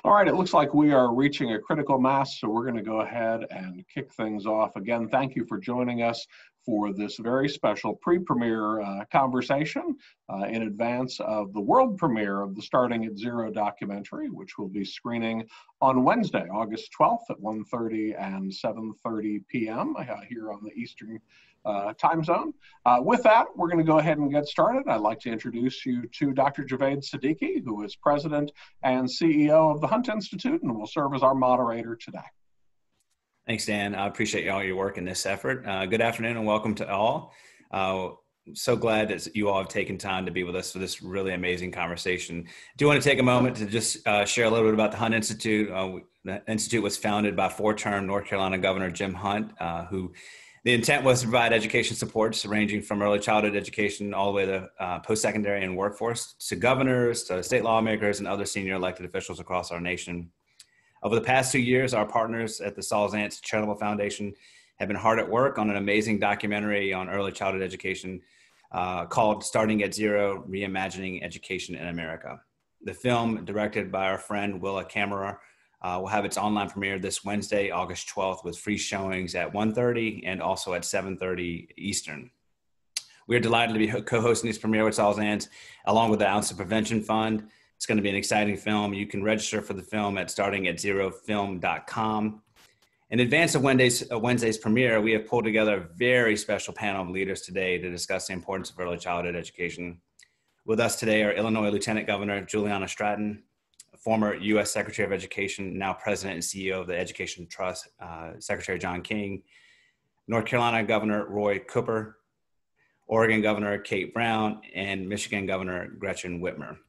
All right, it looks like we are reaching a critical mass, so we're going to go ahead and kick things off. Again, thank you for joining us for this very special pre-premiere conversation in advance of the world premiere of the Starting at Zero documentary, which will be screening on Wednesday, August 12th at 1:30 and 7:30 p.m. Here on the Eastern time zone. With that, we're going to go ahead and get started. I'd like to introduce you to Dr. Javed Siddiqui, who is President and CEO of the Hunt Institute and will serve as our moderator today. Thanks, Dan. I appreciate all your work in this effort. Good afternoon and welcome to all. So glad that you all have taken time to be with us for this really amazing conversation. I do want to take a moment to just share a little bit about the Hunt Institute. The Institute was founded by four-term North Carolina Governor Jim Hunt, who the intent was to provide education supports ranging from early childhood education all the way to post-secondary and workforce to governors, to state lawmakers, and other senior elected officials across our nation. Over the past 2 years, our partners at the Saul Zaentz Charitable Foundation have been hard at work on an amazing documentary on early childhood education called Starting at Zero, Reimagining Education in America. The film, directed by our friend Willa Kammerer, will have its online premiere this Wednesday, August 12th, with free showings at 1:30 and also at 7:30 Eastern. We're delighted to be co-hosting this premiere with Saul Zaentz, along with the Ounce of Prevention Fund. It's going to be an exciting film. You can register for the film at startingatzerofilm.com. In advance of Wednesday's premiere, we have pulled together a very special panel of leaders today to discuss the importance of early childhood education. With us today are Illinois Lieutenant Governor Juliana Stratton, former U.S. Secretary of Education, now President and CEO of the Education Trust, Secretary John King, North Carolina Governor Roy Cooper, Oregon Governor Kate Brown, and Michigan Governor Gretchen Whitmer.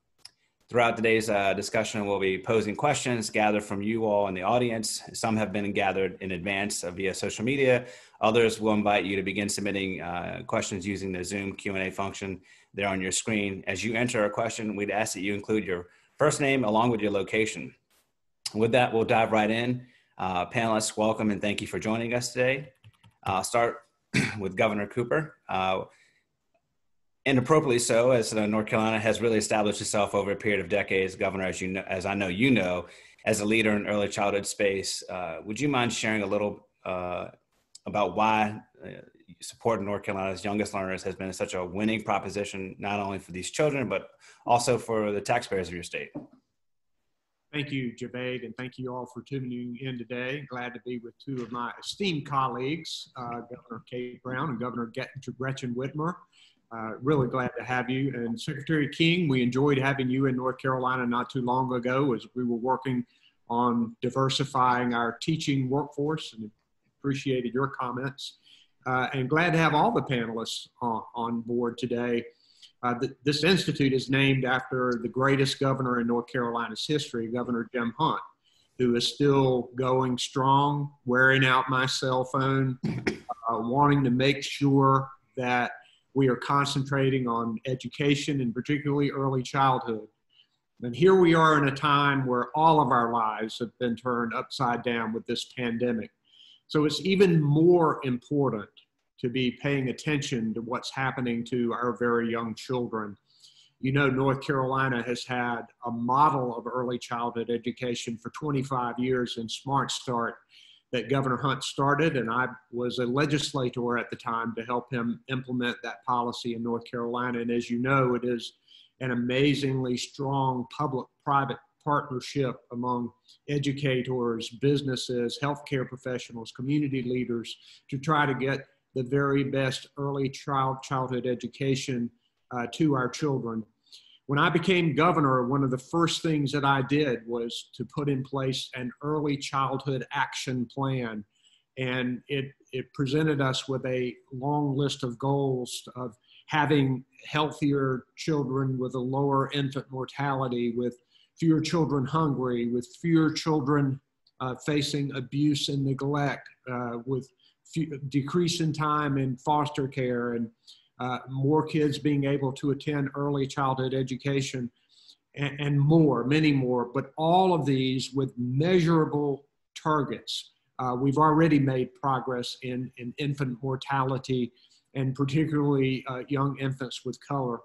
Throughout today's discussion, we'll be posing questions gathered from you all in the audience. Some have been gathered in advance via social media. Others will invite you to begin submitting questions using the Zoom Q&A function there on your screen. As you enter a question, we'd ask that you include your first name along with your location. With that, we'll dive right in. Panelists, welcome and thank you for joining us today. I'll start with Governor Cooper. And appropriately so, as North Carolina has really established itself over a period of decades. Governor, as you know, as I know you know, as a leader in early childhood space, would you mind sharing a little about why supporting North Carolina's youngest learners has been such a winning proposition, not only for these children, but also for the taxpayers of your state? Thank you, Javed, and thank you all for tuning in today. Glad to be with two of my esteemed colleagues, Governor Kate Brown and Governor Gretchen Whitmer. Really glad to have you. And Secretary King, we enjoyed having you in North Carolina not too long ago as we were working on diversifying our teaching workforce, and appreciated your comments. And glad to have all the panelists on board today. This institute is named after the greatest governor in North Carolina's history, Governor Jim Hunt, who is still going strong, wearing out my cell phone, wanting to make sure that we are concentrating on education and particularly early childhood. And here we are in a time where all of our lives have been turned upside down with this pandemic. So it's even more important to be paying attention to what's happening to our very young children. You know, North Carolina has had a model of early childhood education for 25 years in Smart Start that Governor Hunt started, and I was a legislator at the time to help him implement that policy in North Carolina. And as you know, it is an amazingly strong public-private partnership among educators, businesses, healthcare professionals, community leaders to try to get the very best early childhood education to our children. When I became governor, one of the first things that I did was to put in place an early childhood action plan. And it presented us with a long list of goals of having healthier children with a lower infant mortality, with fewer children hungry, with fewer children facing abuse and neglect, with decrease in time in foster care, and more kids being able to attend early childhood education, and more, many more, but all of these with measurable targets. We've already made progress in infant mortality, and particularly young infants with color.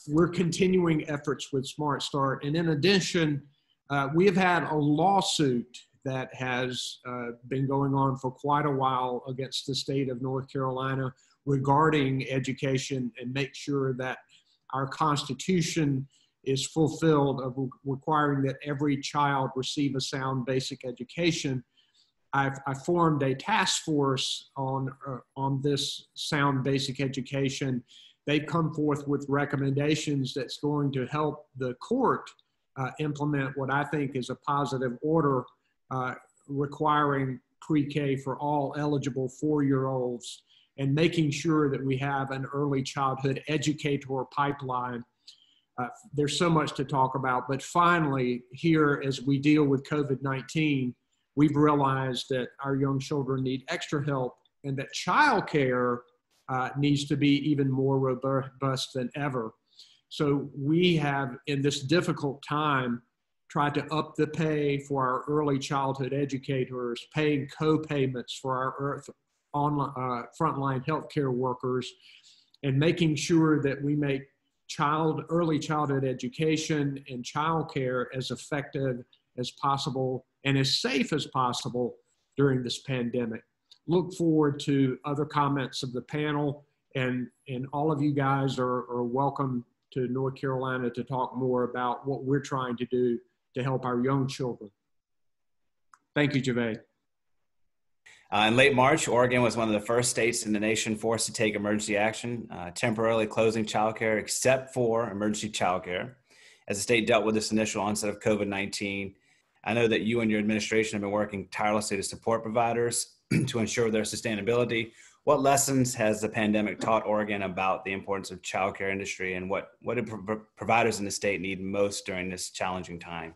We're continuing efforts with Smart Start, and in addition, We have had a lawsuit that has been going on for quite a while against the state of North Carolina regarding education, and make sure that our Constitution is fulfilled of requiring that every child receive a sound basic education. I formed a task force on this sound basic education. They've come forth with recommendations that's going to help the court implement what I think is a positive order requiring pre-K for all eligible 4-year-olds, and making sure that we have an early childhood educator pipeline. There's so much to talk about, but finally here, as we deal with COVID-19, we've realized that our young children need extra help, and that childcare needs to be even more robust than ever. So we have, in this difficult time, tried to up the pay for our early childhood educators, paying co-payments for our frontline healthcare workers, and making sure that we make early childhood education and childcare as effective as possible and as safe as possible during this pandemic. Look forward to other comments of the panel, and all of you guys are welcome to North Carolina to talk more about what we're trying to do to help our young children. Thank you, Javed. In late March, Oregon was one of the first states in the nation forced to take emergency action, temporarily closing childcare except for emergency childcare. As the state dealt with this initial onset of COVID-19, I know that you and your administration have been working tirelessly to support providers to ensure their sustainability. What lessons has the pandemic taught Oregon about the importance of childcare industry, and what do providers in the state need most during this challenging time?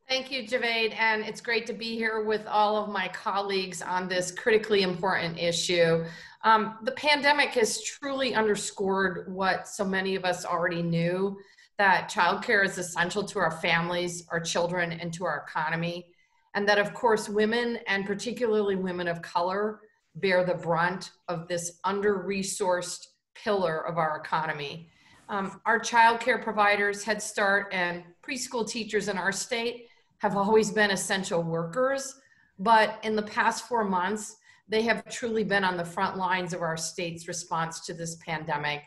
Thank you, Javed, and it's great to be here with all of my colleagues on this critically important issue. The pandemic has truly underscored what so many of us already knew, that childcare is essential to our families, our children, and to our economy, and that, of course, women, and particularly women of color, bear the brunt of this under-resourced pillar of our economy. Our childcare providers, Head Start, and preschool teachers in our state have always been essential workers, but in the past 4 months, they have truly been on the front lines of our state's response to this pandemic.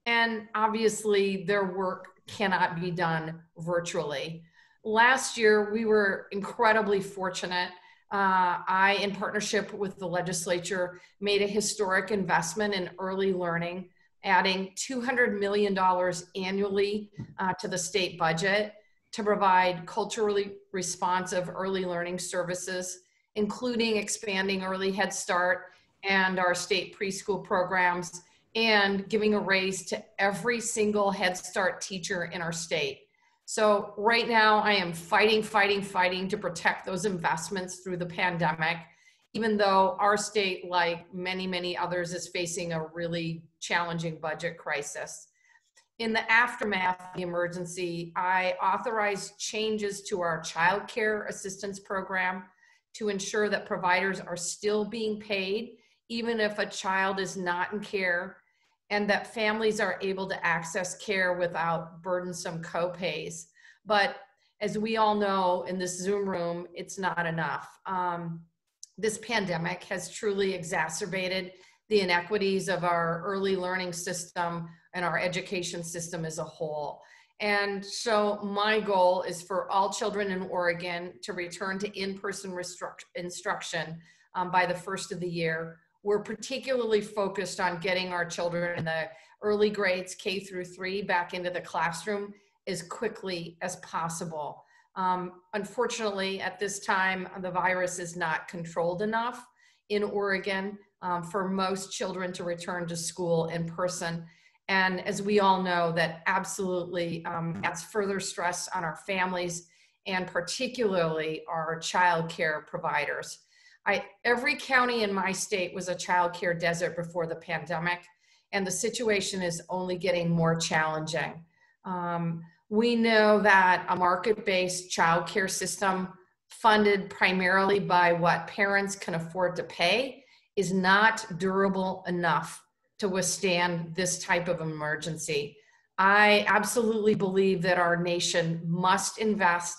And obviously, their work cannot be done virtually. Last year, we were incredibly fortunate. I, in partnership with the legislature, made a historic investment in early learning, adding $200 million annually to the state budget to provide culturally responsive early learning services, including expanding early Head Start and our state preschool programs, and giving a raise to every single Head Start teacher in our state. So right now I am fighting to protect those investments through the pandemic, even though our state, like many others, is facing a really challenging budget crisis. In the aftermath of the emergency, I authorized changes to our child care assistance program to ensure that providers are still being paid, even if a child is not in care, and that families are able to access care without burdensome co-pays. But as we all know in this Zoom room, it's not enough. This pandemic has truly exacerbated the inequities of our early learning system and our education system as a whole. And so my goal is for all children in Oregon to return to in-person instruction by the first of the year. We're particularly focused on getting our children in the early grades, K through 3, back into the classroom as quickly as possible. Unfortunately, at this time, the virus is not controlled enough in Oregon for most children to return to school in person. And as we all know, that absolutely adds further stress on our families and particularly our child care providers. Every county in my state was a child care desert before the pandemic, and the situation is only getting more challenging. We know that a market-based child care system funded primarily by what parents can afford to pay is not durable enough to withstand this type of emergency. I absolutely believe that our nation must invest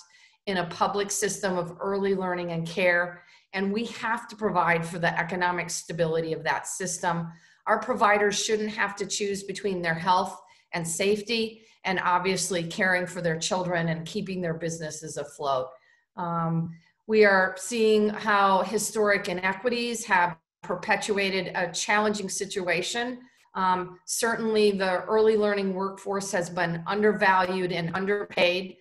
in a public system of early learning and care, and we have to provide for the economic stability of that system. Our providers shouldn't have to choose between their health and safety and obviously caring for their children and keeping their businesses afloat. We are seeing how historic inequities have perpetuated a challenging situation. Certainly the early learning workforce has been undervalued and underpaid.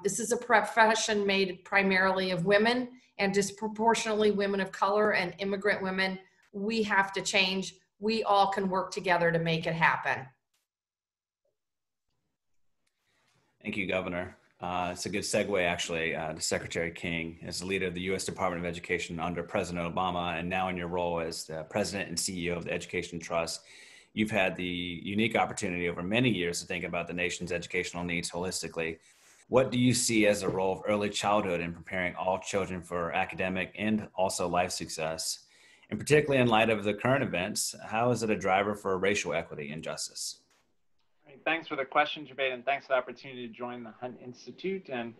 This is a profession made primarily of women and disproportionately women of color and immigrant women. We have to change. We all can work together to make it happen. Thank you, Governor. It's a good segue, actually, to Secretary King. As the leader of the U.S. Department of Education under President Obama, and now in your role as the President and CEO of the Education Trust, you've had the unique opportunity over many years to think about the nation's educational needs holistically. What do you see as the role of early childhood in preparing all children for academic and also life success? And particularly in light of the current events, how is it a driver for racial equity and justice? Thanks for the question, Jabade, and thanks for the opportunity to join the Hunt Institute. And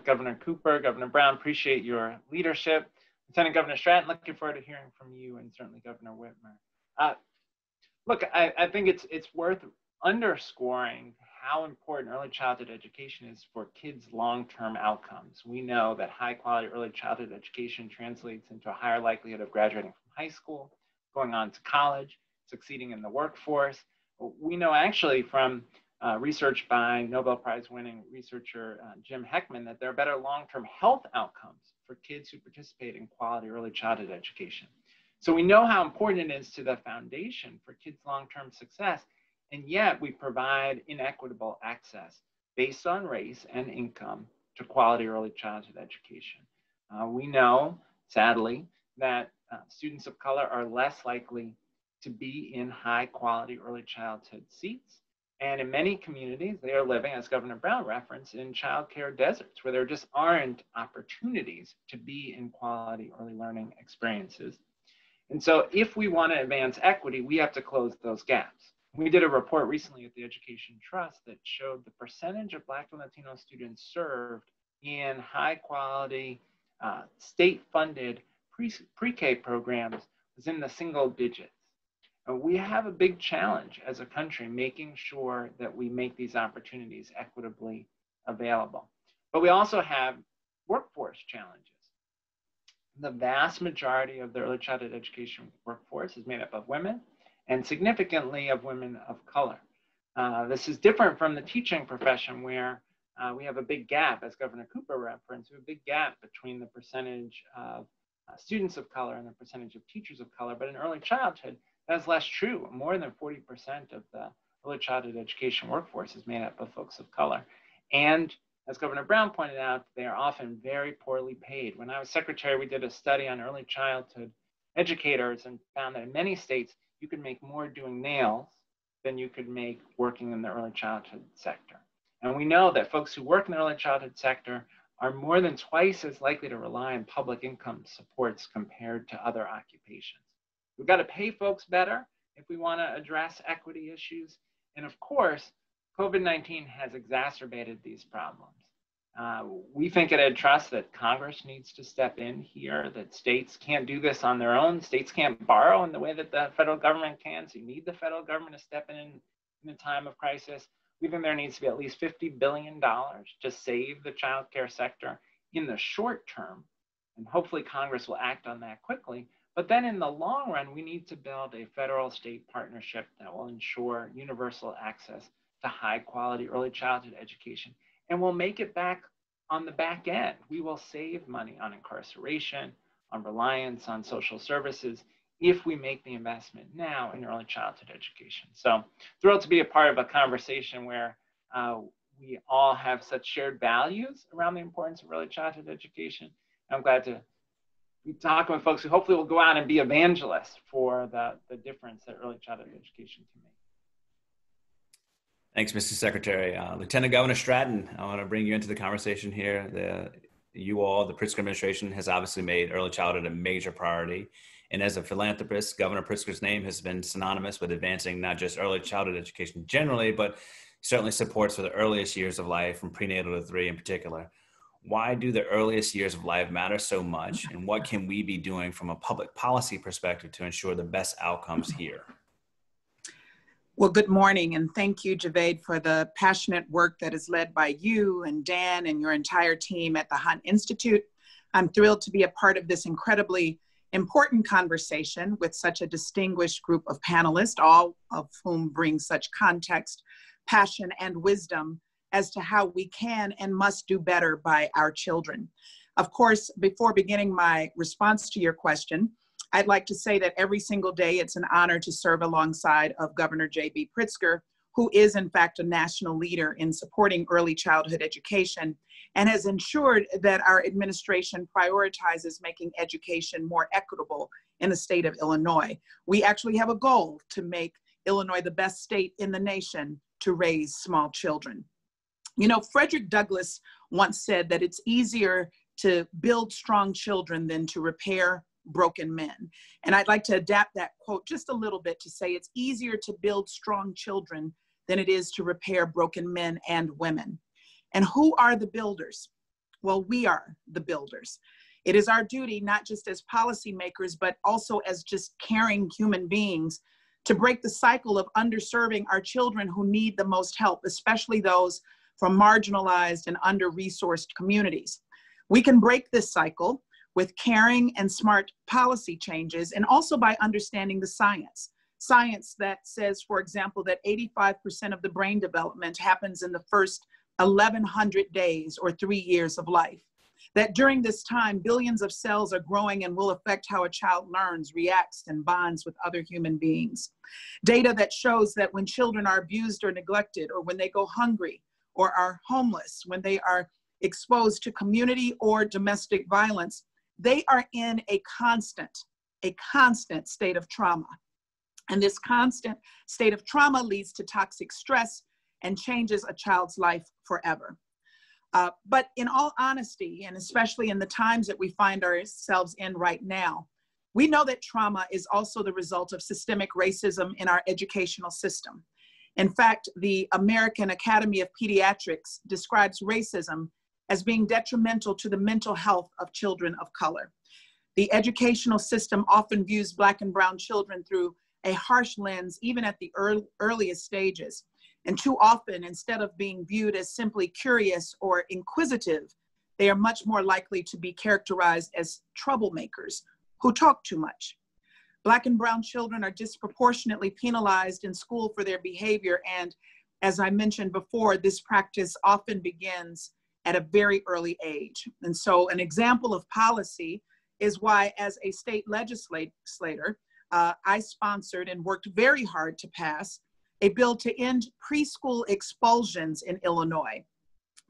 Governor Cooper, Governor Brown, appreciate your leadership. Lieutenant Governor Stratton, looking forward to hearing from you, and certainly Governor Whitmer. Look, I think it's worth underscoring how important early childhood education is for kids' long-term outcomes. We know that high-quality early childhood education translates into a higher likelihood of graduating from high school, going on to college, succeeding in the workforce. We know actually from research by Nobel Prize winning researcher Jim Heckman that there are better long-term health outcomes for kids who participate in quality early childhood education. So we know how important it is to the foundation for kids' long-term success, and yet we provide inequitable access based on race and income to quality early childhood education. We know, sadly, that students of color are less likely to be in high quality early childhood seats. And in many communities, they are living, as Governor Brown referenced, in childcare deserts where there just aren't opportunities to be in quality early learning experiences. And so if we want to advance equity, we have to close those gaps. We did a report recently at the Education Trust that showed the percentage of Black and Latino students served in high quality state-funded pre-K programs was in the single digits. We have a big challenge as a country making sure that we make these opportunities equitably available. But we also have workforce challenges. The vast majority of the early childhood education workforce is made up of women, and significantly of women of color. This is different from the teaching profession where we have a big gap, as Governor Cooper referenced, we have a big gap between the percentage of students of color and the percentage of teachers of color. But in early childhood, that's less true. More than 40% of the early childhood education workforce is made up of folks of color. And as Governor Brown pointed out, they are often very poorly paid. When I was secretary, we did a study on early childhood educators and found that in many states, you could make more doing nails than you could make working in the early childhood sector. And we know that folks who work in the early childhood sector are more than twice as likely to rely on public income supports compared to other occupations. We've got to pay folks better if we want to address equity issues. And of course, COVID-19 has exacerbated these problems. We think at Ed Trust that Congress needs to step in here, that states can't do this on their own. States can't borrow in the way that the federal government can. So you need the federal government to step in a time of crisis. We think there needs to be at least $50 billion to save the child care sector in the short term. And hopefully Congress will act on that quickly. But then in the long run, we need to build a federal-state partnership that will ensure universal access to high-quality early childhood education. And we'll make it back on the back end. We will save money on incarceration, on reliance on social services, if we make the investment now in early childhood education. So thrilled to be a part of a conversation where we all have such shared values around the importance of early childhood education. I'm glad to be talking with folks who hopefully will go out and be evangelists for the difference that early childhood education can make. Thanks, Mr. Secretary. Lieutenant Governor Stratton, I want to bring you into the conversation here. The Pritzker administration has obviously made early childhood a major priority. And as a philanthropist, Governor Pritzker's name has been synonymous with advancing not just early childhood education generally, but certainly supports for the earliest years of life from prenatal to 3 in particular. Why do the earliest years of life matter so much? And what can we be doing from a public policy perspective to ensure the best outcomes here? Well, good morning, and thank you, Javed, for the passionate work that is led by you and Dan and your entire team at the Hunt Institute. I'm thrilled to be a part of this incredibly important conversation with such a distinguished group of panelists, all of whom bring such context, passion, and wisdom as to how we can and must do better by our children. Of course, before beginning my response to your question, I'd like to say that every single day it's an honor to serve alongside of Governor J.B. Pritzker, who is in fact a national leader in supporting early childhood education and has ensured that our administration prioritizes making education more equitable in the state of Illinois. We actually have a goal to make Illinois the best state in the nation to raise small children. You know, Frederick Douglass once said that it's easier to build strong children than to repair broken men. And I'd like to adapt that quote just a little bit to say it's easier to build strong children than it is to repair broken men and women. And who are the builders? Well, we are the builders. It is our duty, not just as policymakers, but also as just caring human beings, to break the cycle of underserving our children who need the most help, especially those from marginalized and under-resourced communities. We can break this cycle with caring and smart policy changes, and also by understanding the science. Science that says, for example, that 85% of the brain development happens in the first 1,100 days or 3 years of life. That during this time, billions of cells are growing and will affect how a child learns, reacts, and bonds with other human beings. Data that shows that when children are abused or neglected, or when they go hungry or are homeless, when they are exposed to community or domestic violence, they are in a constant state of trauma. And this constant state of trauma leads to toxic stress and changes a child's life forever. But in all honesty, and especially in the times that we find ourselves in right now, we know that trauma is also the result of systemic racism in our educational system. In fact, the American Academy of Pediatrics describes racism as being detrimental to the mental health of children of color. The educational system often views Black and brown children through a harsh lens, even at the earliest stages. And too often, instead of being viewed as simply curious or inquisitive, they are much more likely to be characterized as troublemakers who talk too much. Black and brown children are disproportionately penalized in school for their behavior. And as I mentioned before, this practice often begins at a very early age. And so an example of policy is why, as a state legislator, I sponsored and worked very hard to pass a bill to end preschool expulsions in Illinois,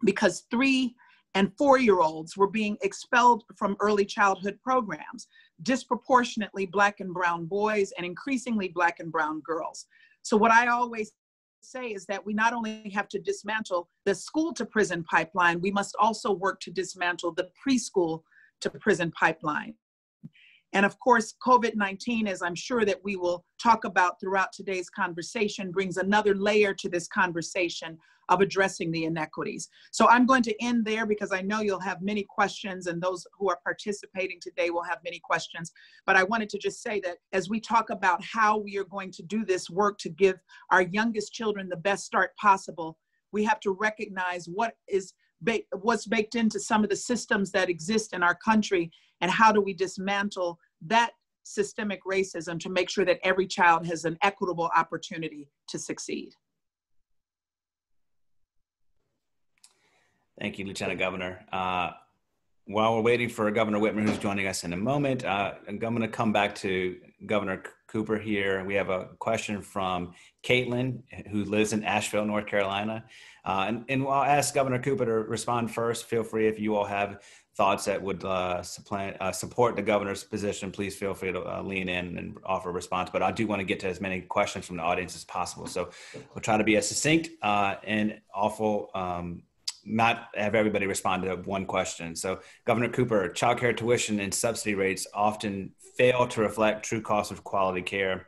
because 3- and 4-year-olds were being expelled from early childhood programs, disproportionately Black and brown boys and increasingly Black and brown girls. So what I always say is that we not only have to dismantle the school to prison pipeline, we must also work to dismantle the preschool to prison pipeline. And of course, COVID-19, as I'm sure that we will talk about throughout today's conversation, brings another layer to this conversation of addressing the inequities. So I'm going to end there because I know you'll have many questions, and those who are participating today will have many questions. But I wanted to just say that as we talk about how we are going to do this work to give our youngest children the best start possible, we have to recognize what's baked into some of the systems that exist in our country, and how do we dismantle that systemic racism to make sure that every child has an equitable opportunity to succeed. Thank you, Lieutenant Governor. While we're waiting for Governor Whitmer, who's joining us in a moment, I'm going to come back to Governor Cooper here. We have a question from Caitlin, who lives in Asheville, North Carolina. And I'll ask Governor Cooper to respond first. Feel free, if you all have thoughts that would support the governor's position, please feel free to lean in and offer a response. But I do want to get to as many questions from the audience as possible. So we'll try to be as succinct and not have everybody respond to one question. So Governor Cooper, childcare tuition and subsidy rates often fail to reflect true cost of quality care.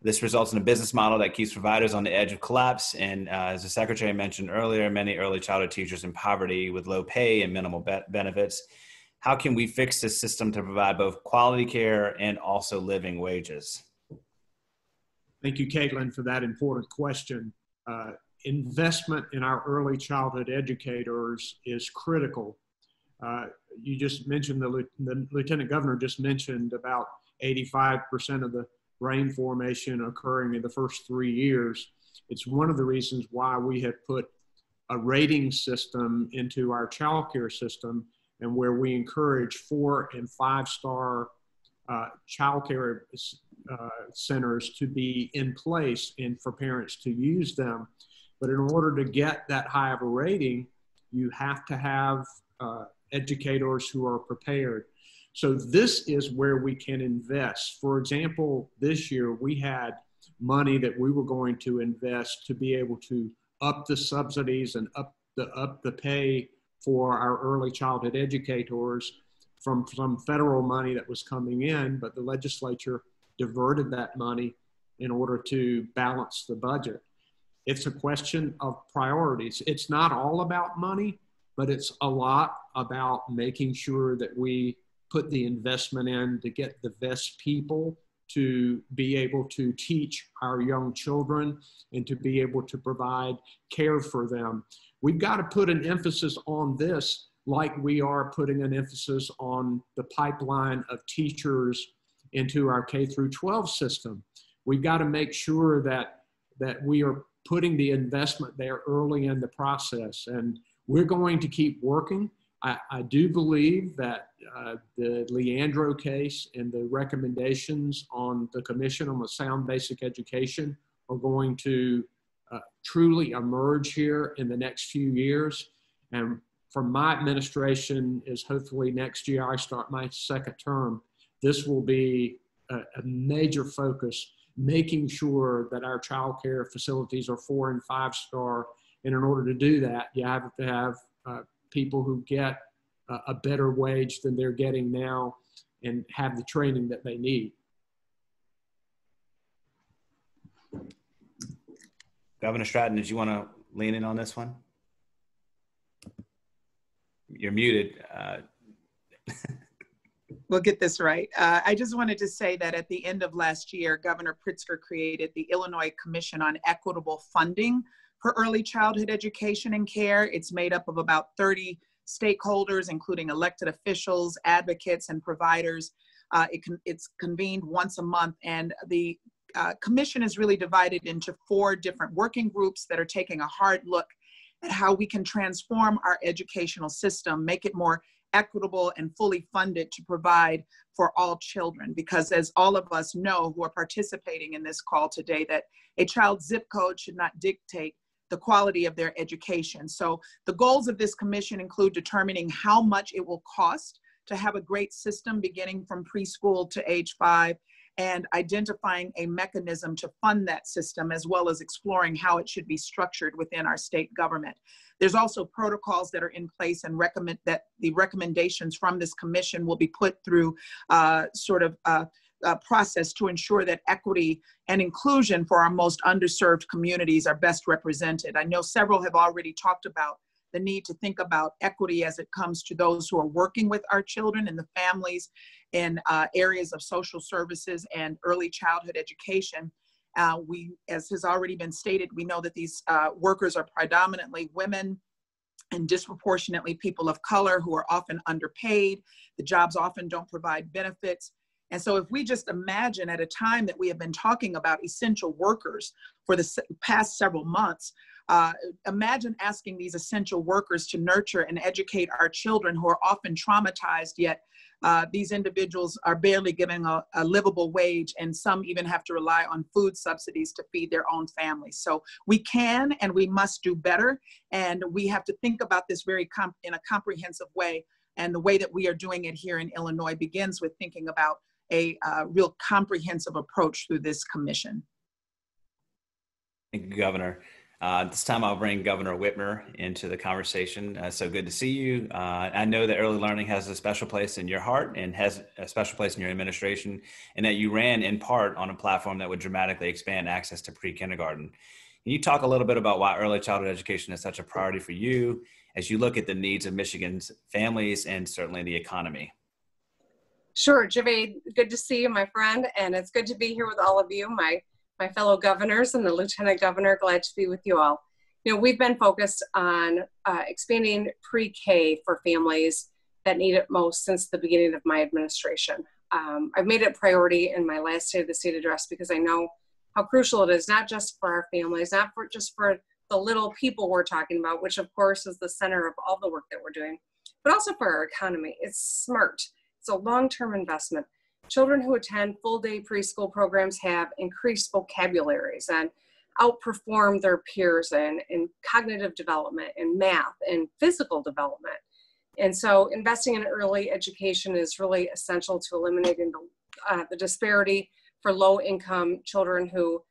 This results in a business model that keeps providers on the edge of collapse. And as the Secretary mentioned earlier, many early childhood teachers in poverty with low pay and minimal benefits. How can we fix this system to provide both quality care and also living wages? Thank you, Caitlin, for that important question. Investment in our early childhood educators is critical. You just mentioned, the Lieutenant Governor just mentioned about 85% of the brain formation occurring in the first 3 years. It's one of the reasons why we have put a rating system into our child care system, and where we encourage 4- and 5-star child care centers to be in place and for parents to use them. But in order to get that high of a rating, you have to have educators who are prepared. So this is where we can invest. For example, this year we had money that we were going to invest to be able to up the subsidies and up the pay for our early childhood educators from some federal money that was coming in, but the legislature diverted that money in order to balance the budget. It's a question of priorities. It's not all about money, but it's a lot about making sure that we put the investment in to get the best people to be able to teach our young children and to be able to provide care for them. We've got to put an emphasis on this like we are putting an emphasis on the pipeline of teachers into our K through 12 system. We've got to make sure that we are putting the investment there early in the process, and we're going to keep working. I do believe that the Leandro case and the recommendations on the Commission on a Sound Basic Education are going to truly emerge here in the next few years. And from my administration is hopefully next year I start my second term, this will be a major focus, making sure that our child care facilities are 4- and 5-star. And in order to do that, you have to have people who get a better wage than they're getting now and have the training that they need. Governor Stratton, did you want to lean in on this one? You're muted. We'll get this right. I just wanted to say that at the end of last year, Governor Pritzker created the Illinois Commission on Equitable Funding for Early Childhood Education and Care. It's made up of about 30 stakeholders, including elected officials, advocates, and providers. It's convened once a month, and the commission is really divided into 4 different working groups that are taking a hard look at how we can transform our educational system, make it more equitable and fully funded to provide for all children. Because as all of us know who are participating in this call today, that a child's zip code should not dictate the quality of their education. So the goals of this commission include determining how much it will cost to have a great system beginning from preschool to age 5, and identifying a mechanism to fund that system, as well as exploring how it should be structured within our state government. There's also protocols that are in place, and recommend that the recommendations from this commission will be put through process to ensure that equity and inclusion for our most underserved communities are best represented. I know several have already talked about the need to think about equity as it comes to those who are working with our children and the families in areas of social services and early childhood education. As has already been stated, we know that these workers are predominantly women and disproportionately people of color who are often underpaid. The jobs often don't provide benefits. And so if we just imagine at a time that we have been talking about essential workers for the past several months, imagine asking these essential workers to nurture and educate our children who are often traumatized, yet these individuals are barely given a livable wage, and some even have to rely on food subsidies to feed their own families. So we can and we must do better, and we have to think about this in a comprehensive way. And the way that we are doing it here in Illinois begins with thinking about a real comprehensive approach through this commission. Thank you, Governor. This time I'll bring Governor Whitmer into the conversation. So good to see you. I know that early learning has a special place in your heart and has a special place in your administration, and that you ran in part on a platform that would dramatically expand access to pre-kindergarten. Can you talk a little bit about why early childhood education is such a priority for you as you look at the needs of Michigan's families and certainly the economy? Sure, Javed, good to see you, my friend, and it's good to be here with all of you, my fellow governors and the Lieutenant Governor. Glad to be with you all. You know, we've been focused on expanding pre-K for families that need it most since the beginning of my administration. I've made it a priority in my last State of the State address because I know how crucial it is, not just for our families, not for just for the little people we're talking about, which of course is the center of all the work that we're doing, but also for our economy. It's smart. It's a long-term investment. Children who attend full-day preschool programs have increased vocabularies and outperform their peers in cognitive development, in math, and physical development. And so investing in early education is really essential to eliminating the disparity for low-income children who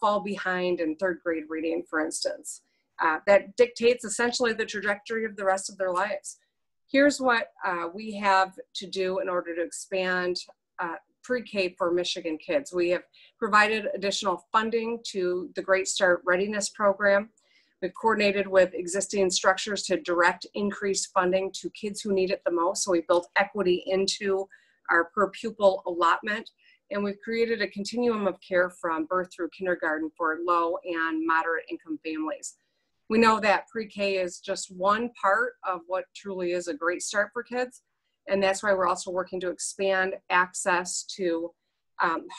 fall behind in third grade reading, for instance. That dictates essentially the trajectory of the rest of their lives. Here's what we have to do in order to expand pre-K for Michigan kids. We have provided additional funding to the Great Start Readiness Program. We've coordinated with existing structures to direct increased funding to kids who need it the most. So we built equity into our per pupil allotment. And we've created a continuum of care from birth through kindergarten for low and moderate income families. We know that pre-K is just one part of what truly is a great start for kids. And that's why we're also working to expand access to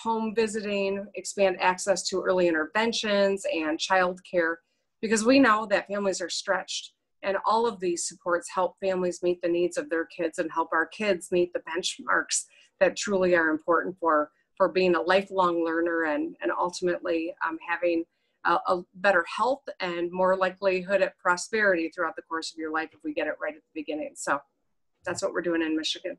home visiting, expand access to early interventions and childcare, because we know that families are stretched. And all of these supports help families meet the needs of their kids and help our kids meet the benchmarks that truly are important for being a lifelong learner and ultimately having a better health and more likelihood at prosperity throughout the course of your life if we get it right at the beginning. So that's what we're doing in Michigan.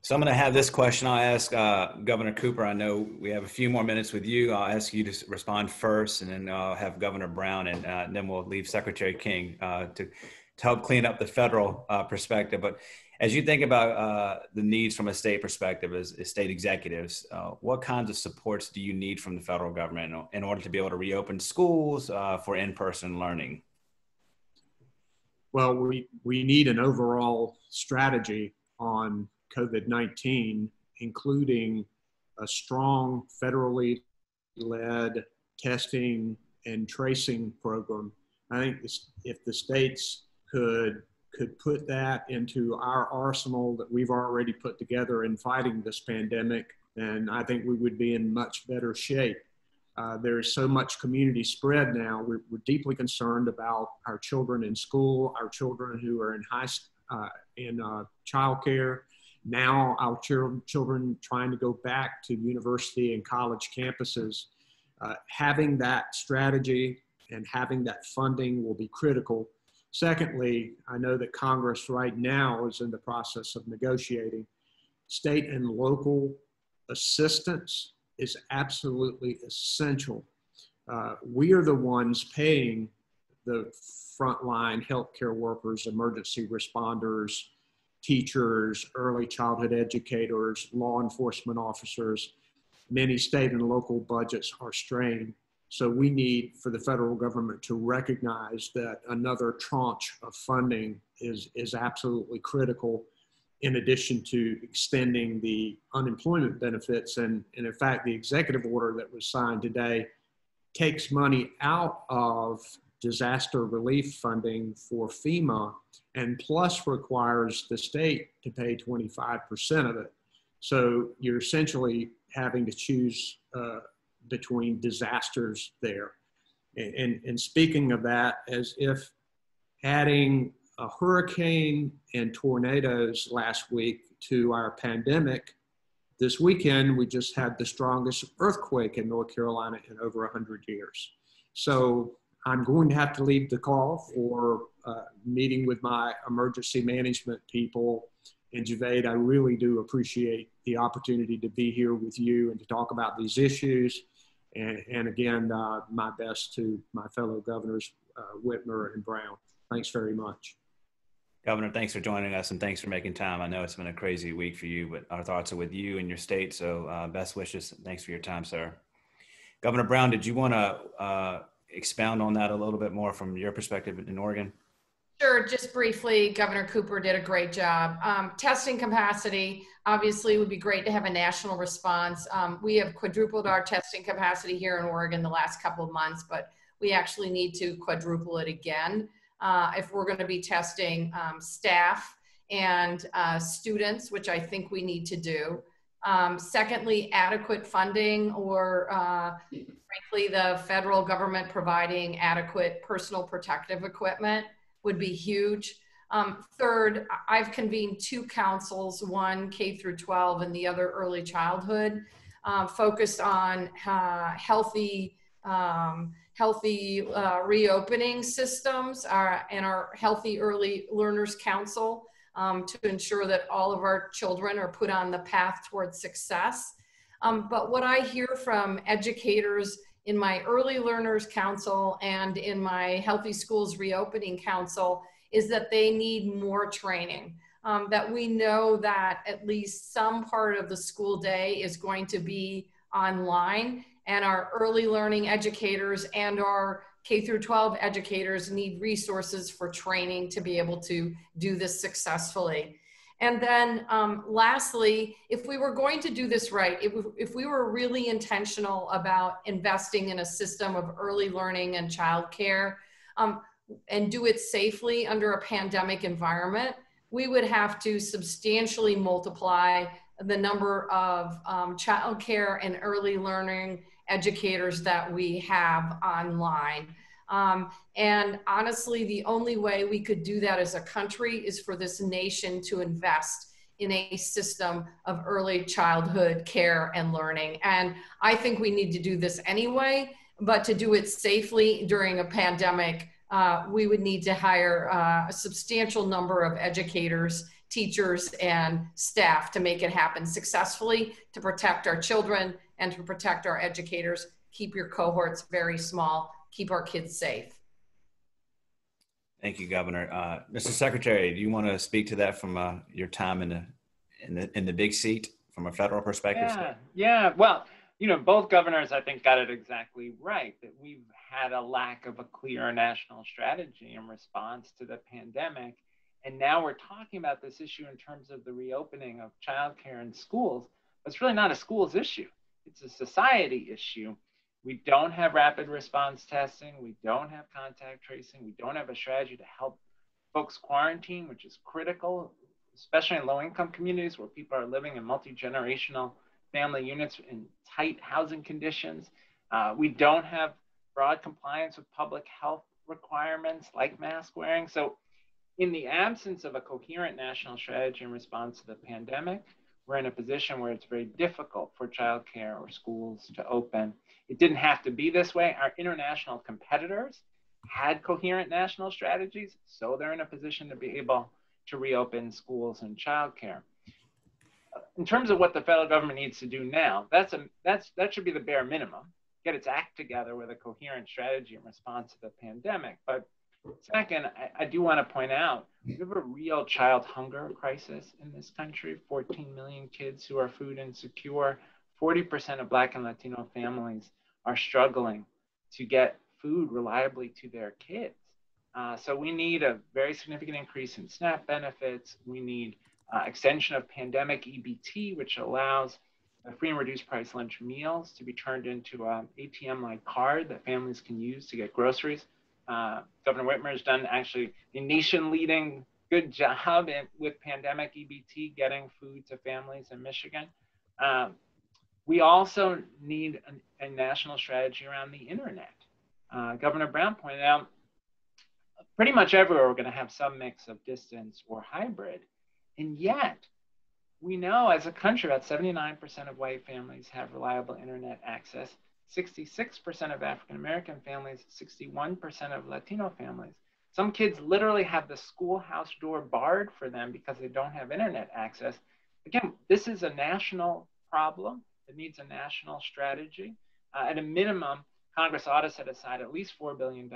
So I'm going to have this question. I'll ask Governor Cooper. I know we have a few more minutes with you. I'll ask you to respond first, and then I'll have Governor Brown, and then we'll leave Secretary King to help clean up the federal perspective. But as you think about the needs from a state perspective as state executives, what kinds of supports do you need from the federal government in order to be able to reopen schools for in-person learning? Well, we need an overall strategy on COVID-19, including a strong federally led testing and tracing program. I think if the states could put that into our arsenal that we've already put together in fighting this pandemic, then I think we would be in much better shape. There's so much community spread now. We're deeply concerned about our children in school, our children who are in childcare. Now our children trying to go back to university and college campuses. Having that strategy and having that funding will be critical. Secondly, I know that Congress right now is in the process of negotiating. State and local assistance is absolutely essential. We are the ones paying the frontline healthcare workers, emergency responders, teachers, early childhood educators, law enforcement officers. Many state and local budgets are strained. So we need for the federal government to recognize that another tranche of funding is absolutely critical, in addition to extending the unemployment benefits. And in fact, the executive order that was signed today takes money out of disaster relief funding for FEMA and plus requires the state to pay 25% of it. So you're essentially having to choose between disasters there. And speaking of that, as if adding a hurricane and tornadoes last week to our pandemic, this weekend we just had the strongest earthquake in North Carolina in over 100 years. So I'm going to have to leave the call for meeting with my emergency management people And Javed, I really do appreciate the opportunity to be here with you and to talk about these issues. And again, my best to my fellow governors, Whitmer and Brown. Thanks very much. Governor, thanks for joining us and thanks for making time. I know it's been a crazy week for you, but our thoughts are with you and your state. So best wishes. Thanks for your time, sir. Governor Brown, did you want to expound on that a little bit more from your perspective in Oregon? Sure, just briefly, Governor Cooper did a great job. Testing capacity, obviously would be great to have a national response. We have quadrupled our testing capacity here in Oregon the last couple of months, but we actually need to quadruple it again if we're going to be testing staff and students, which I think we need to do. Secondly, adequate funding or frankly, the federal government providing adequate personal protective equipment would be huge. Third, I've convened 2 councils, one K through 12 and the other early childhood, focused on healthy reopening systems and our Healthy Early Learners Council to ensure that all of our children are put on the path towards success. But what I hear from educators in my Early Learners Council and in my Healthy Schools Reopening Council is that they need more training. That we know that at least some part of the school day is going to be online, and our early learning educators and our K through 12 educators need resources for training to be able to do this successfully. And then lastly, if we were going to do this right, if we were really intentional about investing in a system of early learning and childcare and do it safely under a pandemic environment, we would have to substantially multiply the number of childcare and early learning educators that we have online. And honestly, the only way we could do that as a country is for this nation to invest in a system of early childhood care and learning. And I think we need to do this anyway, but to do it safely during a pandemic, we would need to hire a substantial number of educators, teachers, and staff to make it happen successfully, to protect our children and to protect our educators. Keep your cohorts very small. Keep our kids safe. Thank you, Governor. Mr. Secretary, do you want to speak to that from your time in the big seat from a federal perspective? Yeah. Well, you know, both governors, I think, got it exactly right, that we've had a lack of a clear national strategy in response to the pandemic. And now we're talking about this issue in terms of the reopening of childcare in schools. But it's really not a schools issue. It's a society issue. We don't have rapid response testing. We don't have contact tracing. We don't have a strategy to help folks quarantine, which is critical, especially in low-income communities where people are living in multi-generational family units in tight housing conditions. We don't have broad compliance with public health requirements like mask wearing. So in the absence of a coherent national strategy in response to the pandemic, we're in a position where it's very difficult for childcare or schools to open. It didn't have to be this way. Our international competitors had coherent national strategies, so they're in a position to be able to reopen schools and childcare. In terms of what the federal government needs to do now, that should be the bare minimum. Get its act together with a coherent strategy in response to the pandemic. But second, I do want to point out, we have a real child hunger crisis in this country. 14 million kids who are food insecure. 40% of Black and Latino families are struggling to get food reliably to their kids. So we need a very significant increase in SNAP benefits. We need extension of pandemic EBT, which allows free and reduced price lunch meals to be turned into an ATM-like card that families can use to get groceries. Governor Whitmer has done actually a nation-leading good job with pandemic EBT, getting food to families in Michigan. We also need a national strategy around the internet. Governor Brown pointed out, pretty much everywhere we're going to have some mix of distance or hybrid. And yet, we know as a country about 79% of white families have reliable internet access, 66% of African-American families, 61% of Latino families. Some kids literally have the schoolhouse door barred for them because they don't have internet access. Again, this is a national problem. It needs a national strategy. At a minimum, Congress ought to set aside at least $4 billion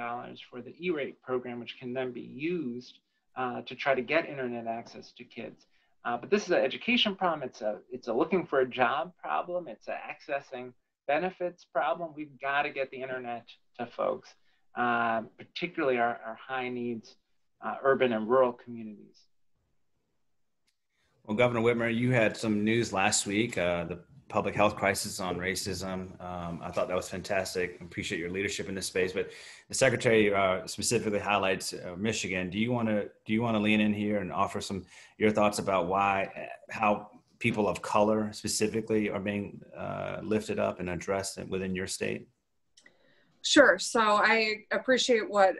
for the E-rate program, which can then be used to try to get internet access to kids. But this is an education problem. It's a looking for a job problem. It's an accessing benefits problem. We've got to get the internet to folks, particularly our high needs urban and rural communities. Well, Governor Whitmer, you had some news last week, the public health crisis on racism. I thought that was fantastic. I appreciate your leadership in this space. But the Secretary specifically highlights Michigan. Do you want to lean in here and offer your thoughts about how people of color specifically are being lifted up and addressed within your state? Sure. So I appreciate what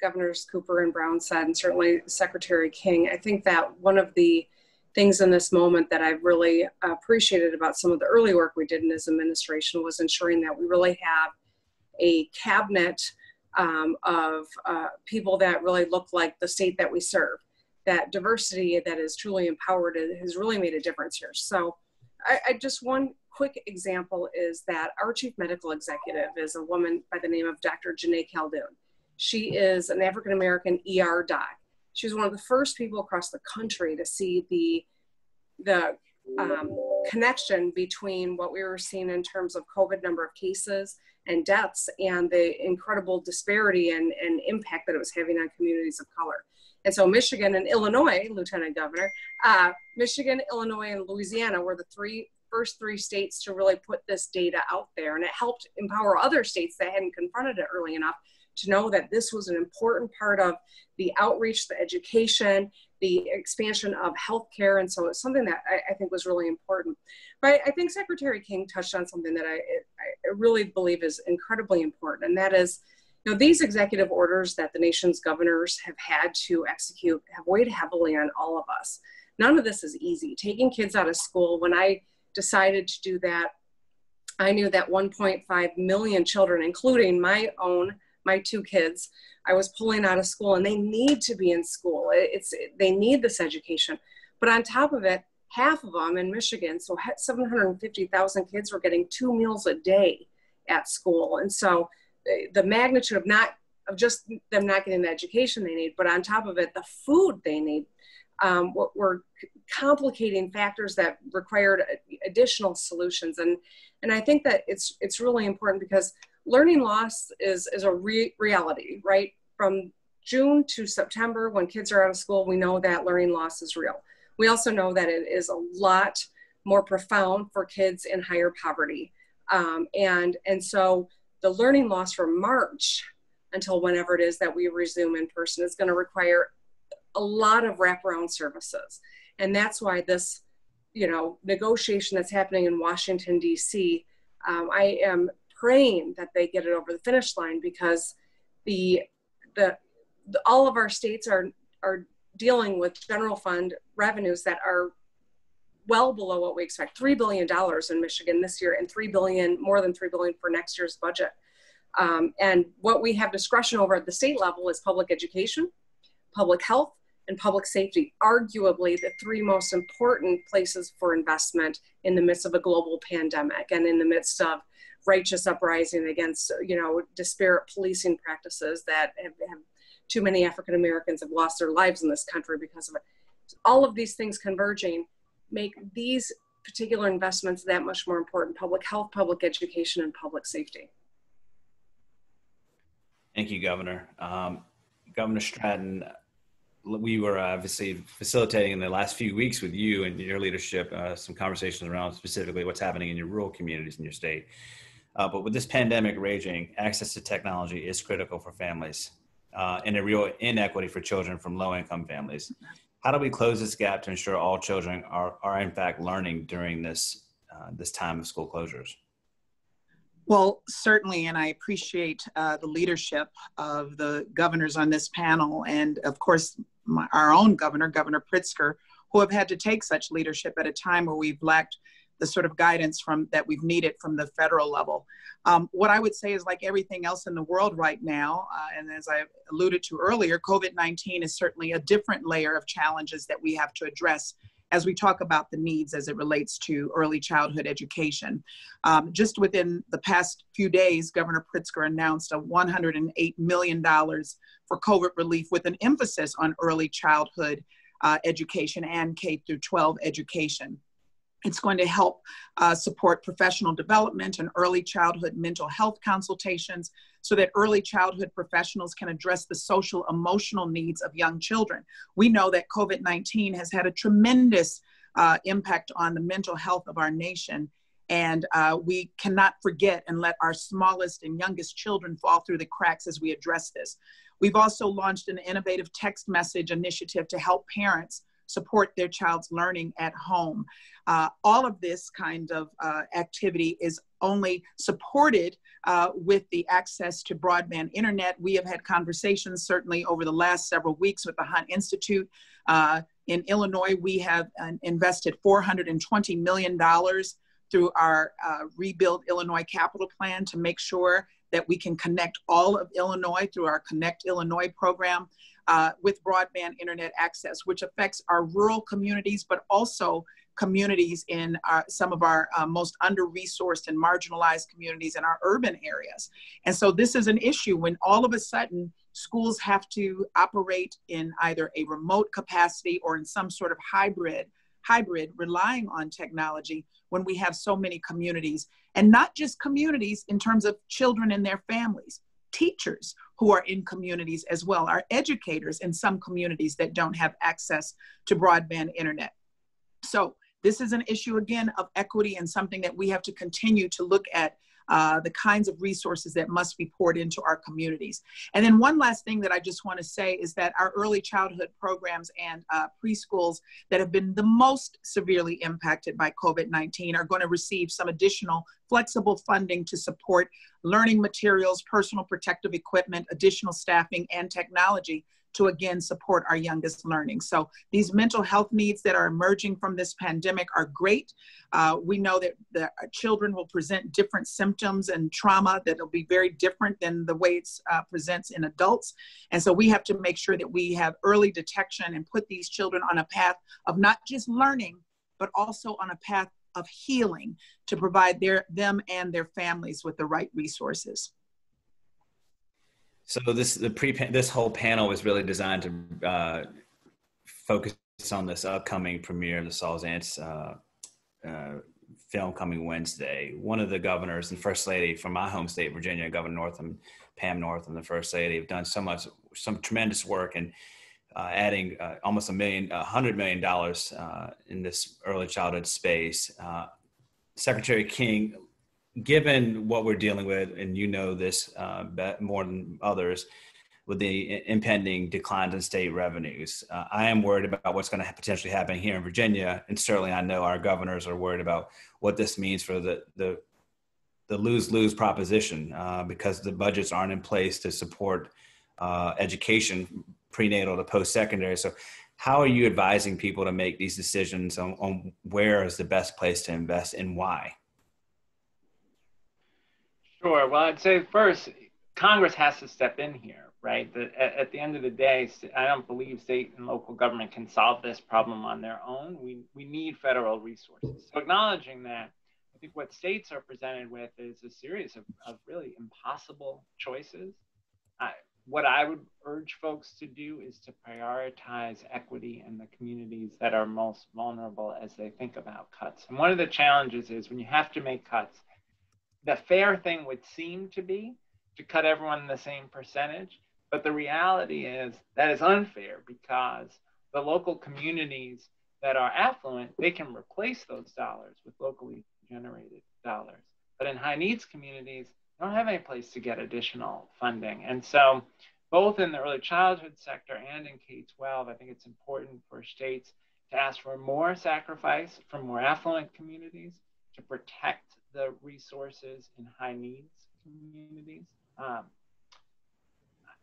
Governors Cooper and Brown said, and certainly Secretary King. I think that one of the things in this moment that I've really appreciated about some of the early work we did in his administration was ensuring that we really have a cabinet of people that really look like the state that we serve. That diversity that is truly empowered has really made a difference here. So one quick example is that our chief medical executive is a woman by the name of Dr. Janae Caldoun. She is an African-American ER doc. She was one of the first people across the country to see the connection between what we were seeing in terms of COVID number of cases and deaths and the incredible disparity and impact that it was having on communities of color. And so Michigan and Illinois, Lieutenant Governor, Michigan, Illinois, and Louisiana were the first three states to really put this data out there. And it helped empower other states that hadn't confronted it early enough to know that this was an important part of the outreach, the education, the expansion of healthcare. And so it's something that I think was really important. But I think Secretary King touched on something that I really believe is incredibly important. And that is, these executive orders that the nation's governors have had to execute have weighed heavily on all of us. None of this is easy. Taking kids out of school, when I decided to do that, I knew that 1.5 million children, including my two kids, I was pulling out of school, and they need to be in school. They need this education. But on top of it, half of them in Michigan, so 750,000 kids were getting 2 meals a day at school. And so the magnitude of just them not getting the education they need, but on top of it, the food they need, were complicating factors that required additional solutions. And I think that it's really important because learning loss is a reality, right? From June to September, when kids are out of school, we know that learning loss is real. We also know that it is a lot more profound for kids in higher poverty. And so the learning loss from March until whenever it is that we resume in person is going to require a lot of wraparound services. And that's why this, negotiation that's happening in Washington, D.C., I am praying that they get it over the finish line, because all of our states are dealing with general fund revenues that are well below what we expect. $3 billion in Michigan this year, and more than $3 billion for next year's budget. And what we have discretion over at the state level is public education, public health, and public safety, arguably the three most important places for investment in the midst of a global pandemic and in the midst of righteous uprising against, disparate policing practices that have too many African Americans have lost their lives in this country because of it. All of these things converging make these particular investments that much more important: public health, public education, and public safety. Thank you, Governor. Governor Stratton, we were obviously facilitating in the last few weeks with you and your leadership some conversations around specifically what's happening in your rural communities in your state. But with this pandemic raging, access to technology is critical for families and a real inequity for children from low-income families. How do we close this gap to ensure all children are in fact learning during this time of school closures? Well, certainly, and I appreciate the leadership of the governors on this panel, and of course, our own governor, Governor Pritzker, who have had to take such leadership at a time where we've lacked the sort of guidance that we've needed from the federal level. What I would say is, like everything else in the world right now, and as I alluded to earlier, COVID-19 is certainly a different layer of challenges that we have to address as we talk about the needs as it relates to early childhood education. Just within the past few days, Governor Pritzker announced a $108 million for COVID relief with an emphasis on early childhood education and K through 12 education. It's going to help support professional development and early childhood mental health consultations so that early childhood professionals can address the social emotional needs of young children. We know that COVID-19 has had a tremendous impact on the mental health of our nation. And we cannot forget and let our smallest and youngest children fall through the cracks as we address this. We've also launched an innovative text message initiative to help parents support their child's learning at home. All of this kind of activity is only supported with the access to broadband internet. We have had conversations certainly over the last several weeks with the Hunt Institute. In Illinois, we have invested $420 million through our Rebuild Illinois Capital Plan to make sure that we can connect all of Illinois through our Connect Illinois program with broadband internet access, which affects our rural communities, but also communities in some of our most under-resourced and marginalized communities in our urban areas. And so this is an issue when all of a sudden schools have to operate in either a remote capacity or in some sort of hybrid relying on technology when we have so many communities, and not just communities in terms of children and their families, teachers who are in communities as well, our educators in some communities that don't have access to broadband internet. So this is an issue, again, of equity and something that we have to continue to look at the kinds of resources that must be poured into our communities. And then one last thing that I just want to say is that our early childhood programs and preschools that have been the most severely impacted by COVID-19 are going to receive some additional flexible funding to support learning materials, personal protective equipment, additional staffing, and technology to again support our youngest learning. So these mental health needs that are emerging from this pandemic are great. We know that the children will present different symptoms and trauma that will be very different than the way it presents in adults. And so we have to make sure that we have early detection and put these children on a path of not just learning, but also on a path of healing to provide them and their families with the right resources. So this whole panel was really designed to focus on this upcoming premiere of the Saul's Ants film coming Wednesday. One of the governors and First Lady from my home state, Virginia, Governor Northam, Pam Northam, the First Lady, have done some tremendous work in adding almost $100 million in this early childhood space. Secretary King, given what we're dealing with, and you know this more than others, with the impending declines in state revenues, I am worried about what's going to potentially happen here in Virginia, and certainly I know our governors are worried about what this means for the lose-lose proposition because the budgets aren't in place to support education, prenatal to post-secondary. So how are you advising people to make these decisions on where is the best place to invest and why? Sure. Well, I'd say first, Congress has to step in here, right? At the end of the day, I don't believe state and local government can solve this problem on their own. We need federal resources. So acknowledging that, I think what states are presented with is a series of really impossible choices. What I would urge folks to do is to prioritize equity in the communities that are most vulnerable as they think about cuts. And one of the challenges is when you have to make cuts, the fair thing would seem to be to cut everyone the same percentage, but the reality is that is unfair because the local communities that are affluent, they can replace those dollars with locally generated dollars. But in high needs communities, they don't have any place to get additional funding. And so both in the early childhood sector and in K-12, I think it's important for states to ask for more sacrifice from more affluent communities to protect the resources in high needs communities.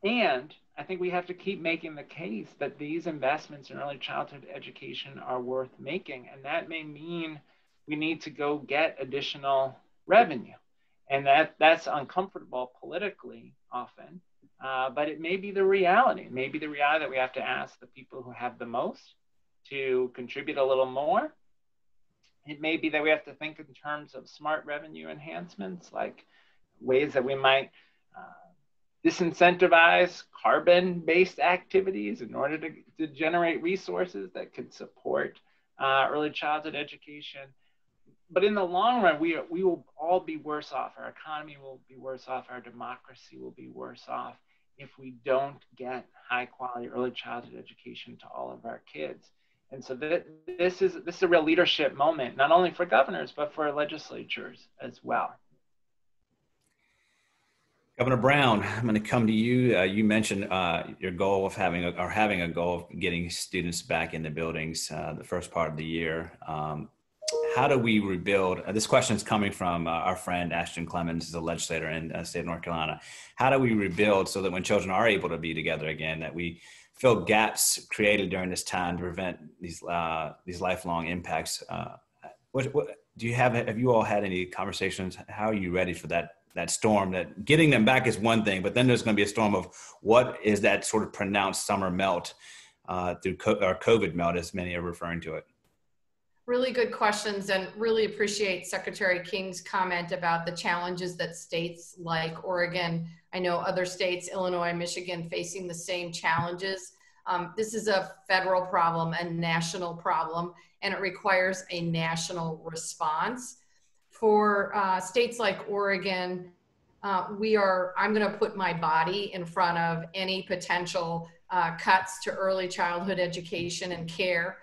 And I think we have to keep making the case that these investments in early childhood education are worth making. And that may mean we need to go get additional revenue. And that's uncomfortable politically often, but it may be the reality. It may be the reality that we have to ask the people who have the most to contribute a little more. It may be that we have to think in terms of smart revenue enhancements, like ways that we might disincentivize carbon-based activities in order to generate resources that could support early childhood education. But in the long run, we will all be worse off. Our economy will be worse off. Our democracy will be worse off if we don't get high quality early childhood education to all of our kids. And so this is a real leadership moment, not only for governors, but for legislatures as well. Governor Brown, I'm going to come to you. You mentioned your goal of having a goal of getting students back in the buildings the first part of the year. How do we rebuild? This question is coming from our friend Ashton Clemens, is a legislator in the state of North Carolina. How do we rebuild so that when children are able to be together again, that we fill gaps created during this time to prevent these lifelong impacts? What do you have you all had any conversations? How are you ready for that storm? That getting them back is one thing, but then there's going to be a storm of what is that sort of pronounced summer melt through our COVID melt, as many are referring to it. Really good questions, and really appreciate Secretary King's comment about the challenges that states like Oregon, I know other states, Illinois, Michigan, facing the same challenges. This is a federal problem, a national problem, and it requires a national response. For states like Oregon, I'm going to put my body in front of any potential cuts to early childhood education and care.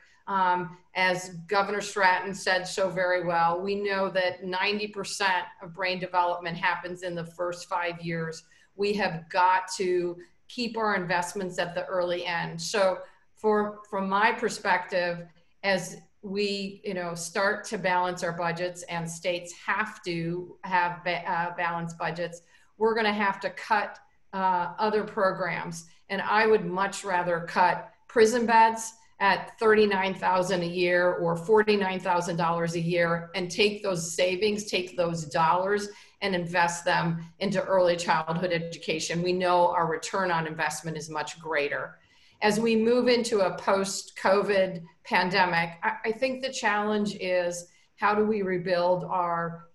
As Governor Stratton said so very well, we know that 90% of brain development happens in the first 5 years. We have got to keep our investments at the early end. So from my perspective, as we start to balance our budgets, and states have to have balanced budgets, we're going to have to cut other programs. And I would much rather cut prison beds at $39,000 a year or $49,000 a year, and take those savings, take those dollars and invest them into early childhood education. We know our return on investment is much greater. As we move into a post-COVID pandemic, I think the challenge is, how do we rebuild our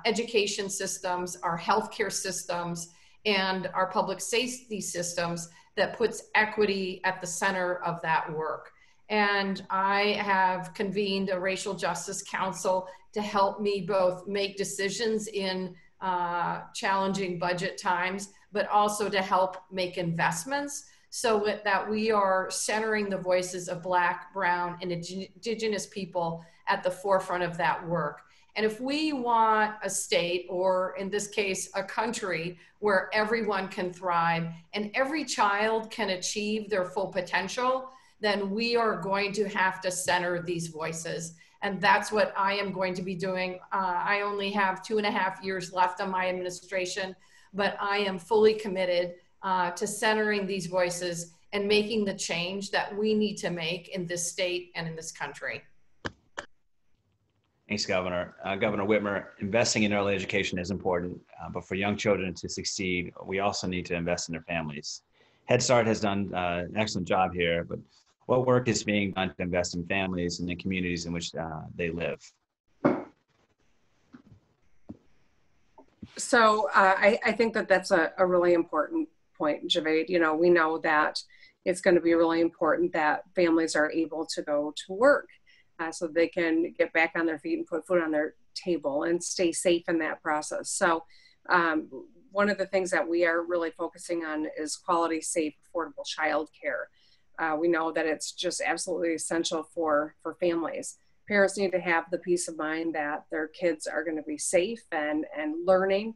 education systems, our healthcare systems, and our public safety systems that puts equity at the center of that work? And I have convened a racial justice council to help me both make decisions in challenging budget times, but also to help make investments so that we are centering the voices of Black, Brown, and Indigenous people at the forefront of that work. And if we want a state, or in this case, a country, where everyone can thrive and every child can achieve their full potential, then we are going to have to center these voices. And that's what I am going to be doing. I only have 2.5 years left on my administration, but I am fully committed to centering these voices and making the change that we need to make in this state and in this country. Thanks, Governor. Governor Whitmer, investing in early education is important, but for young children to succeed, we also need to invest in their families. Head Start has done an excellent job here, but what work is being done to invest in families and the communities in which they live? So I think that that's a really important point, Javed. We know that it's going to be really important that families are able to go to work so they can get back on their feet and put food on their table and stay safe in that process. So one of the things that we are really focusing on is quality, safe, affordable childcare. We know that it's just absolutely essential for families. Parents need to have the peace of mind that their kids are going to be safe and learning,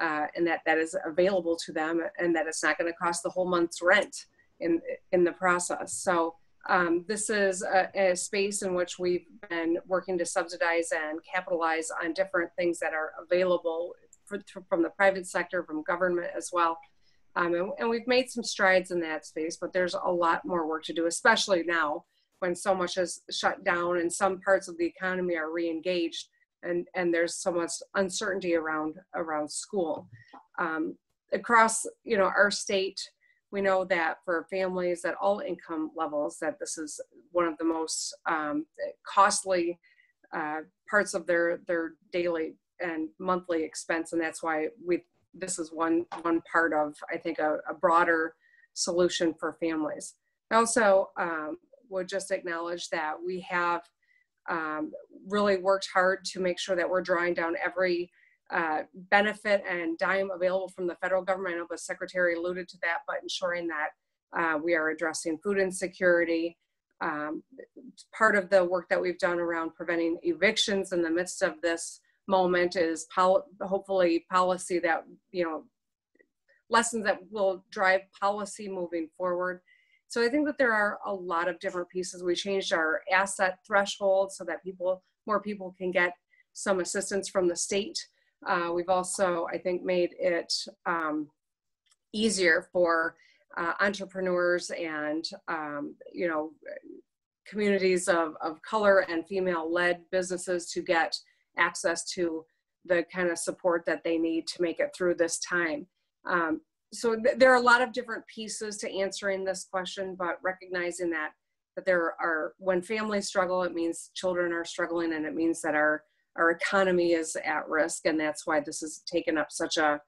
and that is available to them, and that it's not going to cost the whole month's rent in the process. So this is a space in which we've been working to subsidize and capitalize on different things that are available from the private sector, from government as well. And we've made some strides in that space, but there's a lot more work to do, especially now when so much is shut down and some parts of the economy are re-engaged, and there's so much uncertainty around school. Across, our state, we know that for families at all income levels, that this is one of the most costly parts of their daily and monthly expense, and that's why this is one part of, I think, a broader solution for families. I also would just acknowledge that we have really worked hard to make sure that we're drawing down every benefit and dime available from the federal government. I know the Secretary alluded to that, but ensuring that we are addressing food insecurity. Part of the work that we've done around preventing evictions in the midst of this moment is hopefully policy that, lessons that will drive policy moving forward. So I think that there are a lot of different pieces. We changed our asset threshold so that more people can get some assistance from the state. We've also, I think, made it easier for entrepreneurs and, communities of color and female-led businesses to get access to the kind of support that they need to make it through this time. So there are a lot of different pieces to answering this question, but recognizing that there are, when families struggle, it means children are struggling, and it means that our economy is at risk, and that's why this has taken up such a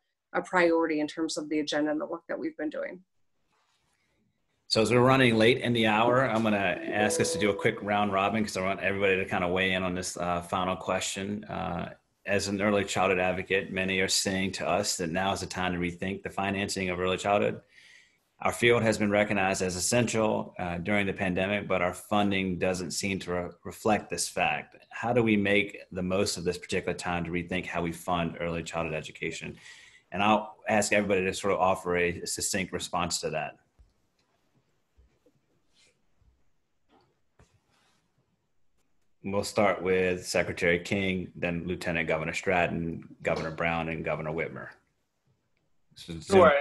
priority in terms of the agenda and the work that we've been doing. So as we're running late in the hour, I'm going to ask us to do a quick round robin because I want everybody to kind of weigh in on this final question. As an early childhood advocate, many are saying to us that now is the time to rethink the financing of early childhood. Our field has been recognized as essential during the pandemic, but our funding doesn't seem to reflect this fact. How do we make the most of this particular time to rethink how we fund early childhood education? And I'll ask everybody to sort of offer a succinct response to that. We'll start with Secretary King, then Lieutenant Governor Stratton, Governor Brown, and Governor Whitmer. Sure.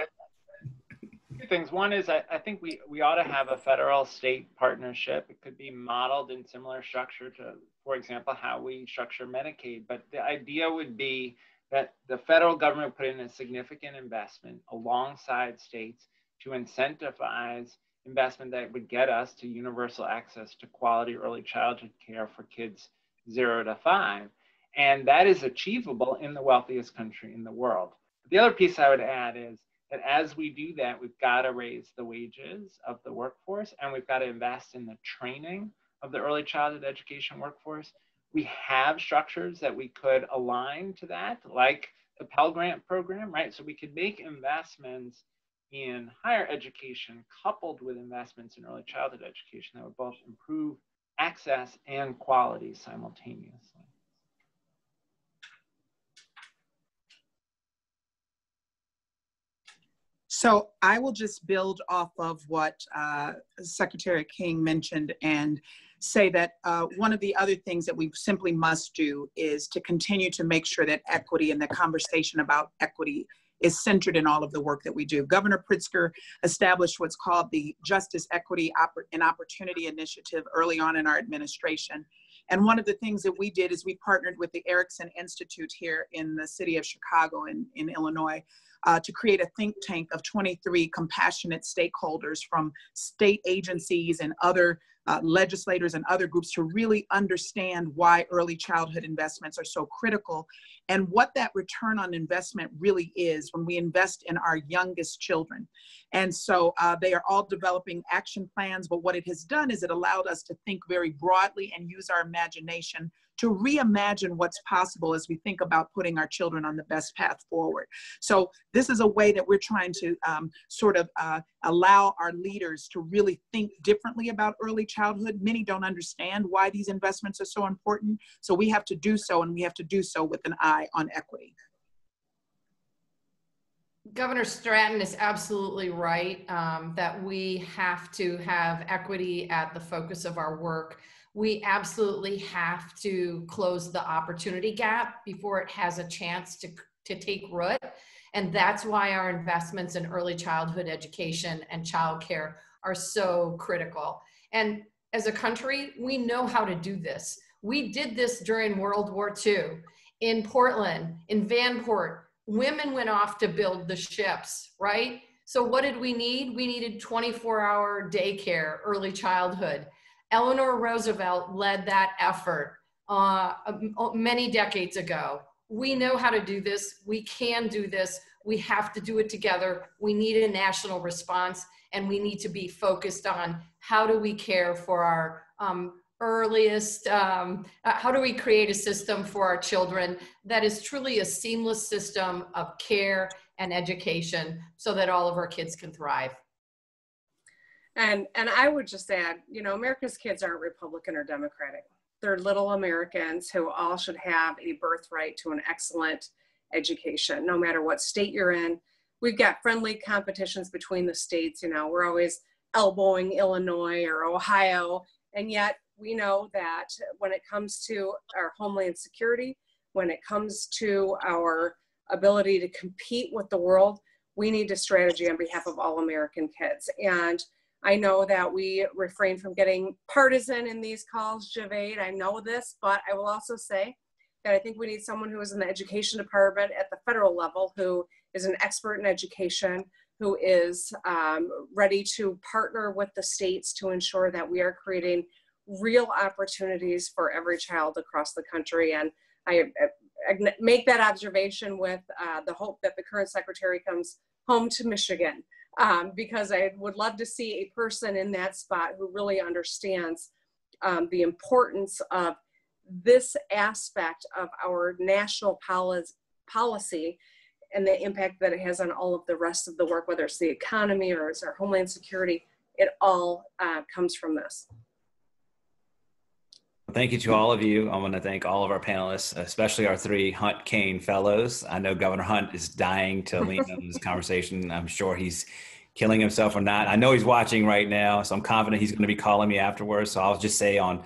Two things. One is I think we ought to have a federal-state partnership. It could be modeled in similar structure to, for example, how we structure Medicaid. But the idea would be that the federal government put in a significant investment alongside states to incentivize investment that would get us to universal access to quality early childhood care for kids 0 to 5. And that is achievable in the wealthiest country in the world. The other piece I would add is that as we do that, we've got to raise the wages of the workforce, and we've got to invest in the training of the early childhood education workforce. We have structures that we could align to that, like the Pell Grant program, right? So we could make investments in higher education coupled with investments in early childhood education that would both improve access and quality simultaneously. So I will just build off of what Secretary King mentioned and say that one of the other things that we simply must do is to continue to make sure that equity and the conversation about equity is centered in all of the work that we do. Governor Pritzker established what's called the Justice, Equity, and Opportunity Initiative early on in our administration. And one of the things that we did is we partnered with the Erickson Institute here in the city of Chicago in Illinois to create a think tank of 23 compassionate stakeholders from state agencies and other legislators and other groups to really understand why early childhood investments are so critical and what that return on investment really is when we invest in our youngest children. And so they are all developing action plans, but what it has done is it allowed us to think very broadly and use our imagination to reimagine what's possible as we think about putting our children on the best path forward. So this is a way that we're trying to allow our leaders to really think differently about early childhood. Many don't understand why these investments are so important. So we have to do so, and we have to do so with an eye on equity. Governor Stratton is absolutely right that we have to have equity at the focus of our work. We absolutely have to close the opportunity gap before it has a chance to take root. And that's why our investments in early childhood education and childcare are so critical. And as a country, we know how to do this. We did this during World War II. In Portland, in Vanport, women went off to build the ships, right? So what did we need? We needed 24-hour daycare, early childhood. Eleanor Roosevelt led that effort many decades ago. We know how to do this. We can do this. We have to do it together. We need a national response, and we need to be focused on how do we care for our earliest, how do we create a system for our children that is truly a seamless system of care and education so that all of our kids can thrive. And I would just add, you know, America's kids aren't Republican or Democratic. They're little Americans who all should have a birthright to an excellent education, no matter what state you're in. We've got friendly competitions between the states. You know, we're always elbowing Illinois or Ohio, and yet we know that when it comes to our homeland security, when it comes to our ability to compete with the world, we need a strategy on behalf of all American kids. And I know that we refrain from getting partisan in these calls, Javed. I know this, but I will also say that I think we need someone who is in the education department at the federal level, who is an expert in education, who is ready to partner with the states to ensure that we are creating real opportunities for every child across the country. And I make that observation with the hope that the current secretary comes home to Michigan, because I would love to see a person in that spot who really understands the importance of this aspect of our national policy and the impact that it has on all of the rest of the work, whether it's the economy or it's our homeland security. It all comes from this. Thank you to all of you. I want to thank all of our panelists, especially our 3 Hunt Cain Fellows. I know Governor Hunt is dying to lean on this conversation. I'm sure he's killing himself or not. I know he's watching right now, so I'm confident he's going to be calling me afterwards. So I'll just say on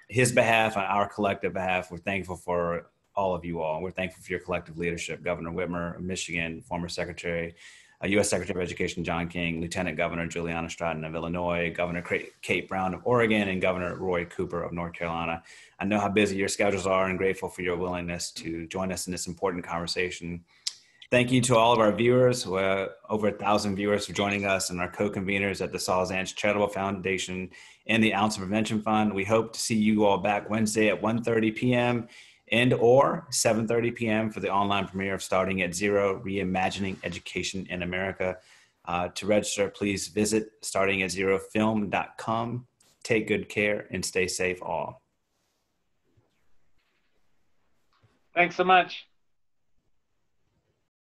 his behalf, on our collective behalf, we're thankful for all of you all. We're thankful for your collective leadership. Governor Whitmer of Michigan, former Secretary, U.S. Secretary of Education John King, Lieutenant Governor Juliana Stratton of Illinois, Governor Kate Brown of Oregon, and Governor Roy Cooper of North Carolina. I know how busy your schedules are and grateful for your willingness to join us in this important conversation. Thank you to all of our viewers, over 1,000 viewers for joining us, and our co-conveners at the Saul-Zaentz Charitable Foundation and the Ounce Prevention Fund. We hope to see you all back Wednesday at 1:30 p.m. and or 7:30 p.m. for the online premiere of Starting at Zero, Reimagining Education in America. To register, please visit startingatzerofilm.com. Take good care and stay safe all. Thanks so much.